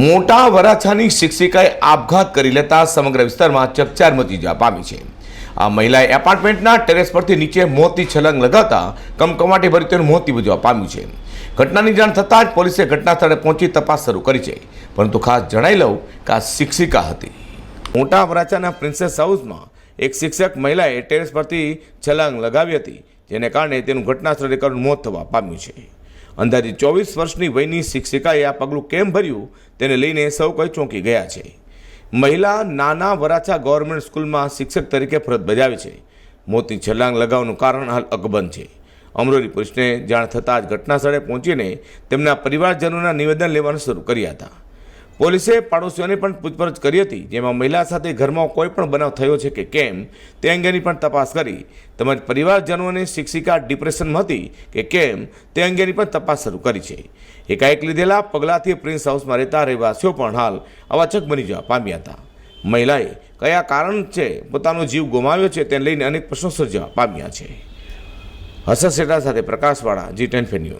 મોટા વરાછાની શિક્ષિકાએ આપઘાત કરી લેતા સમગ્ર વિસ્તારમાં ચકચાર મચી જવા પામી છે। આ મહિલાએ એપાર્ટમેન્ટના ટેરેસ પરથી નીચે મોતની છલાંગ લગાવતા કમકમાટી ભર્યું તેનું મોત નીપજવા પામ્યું છે। ઘટનાની જાણ થતાં જ પોલીસે ઘટના સ્થળે પહોંચી તપાસ શરૂ કરી છે, પરંતુ ખાસ જણાવી લઉં કે આ શિક્ષિકા હતી। મોટા વરાછાના પ્રિન્સેસ હાઉસમાં એક શિક્ષક મહિલાએ ટેરેસ પરથી છલાંગ લગાવી હતી, જેને કારણે તેનું ઘટના સ્થળે કરુણ મોત થવા પામ્યું છે। અંદાજે 24 વર્ષની વયની શિક્ષિકાએ આ પગલું કેમ ભર્યું તેને લઈને સૌ કોઈ ચોંકી ગયા છે। મહિલા નાના વરાછા ગવર્મેન્ટ સ્કૂલમાં શિક્ષક તરીકે ફરજ બજાવે છે। મોતની છલાંગ લગાવવાનું કારણ હાલ અકબંધ છે। અમરોલી પોલીસને જાણ થતાં જ ઘટના સ્થળે પહોંચીને તેમના પરિવારજનોના નિવેદન લેવાનું શરૂ કર્યા હતા। પોલીસે પાડોશીઓને પણ પૂછપરછ કરી હતી, જેમાં મહિલા સાથે ઘરમાં કોઈ પણ બનાવ થયો છે કે કેમ તે અંગેની પણ તપાસ કરી। તેમજ પરિવારજનોને શિક્ષિકા ડિપ્રેશનમાં હતી કે કેમ તે અંગેની પણ તપાસ શરૂ કરી છે। એકાએક લીધેલા પગલાંથી પ્રિન્સ હાઉસમાં રહેતા રહેવાસીઓ પણ હાલ અવાચક બની જવા પામ્યા હતા। મહિલાએ કયા કારણ છે પોતાનો જીવ ગુમાવ્યો છે તેને લઈને અનેક પ્રશ્નો સર્જવા પામ્યા છે। હસન શેઠા સાથે પ્રકાશવાળા, G10 ન્યૂઝ।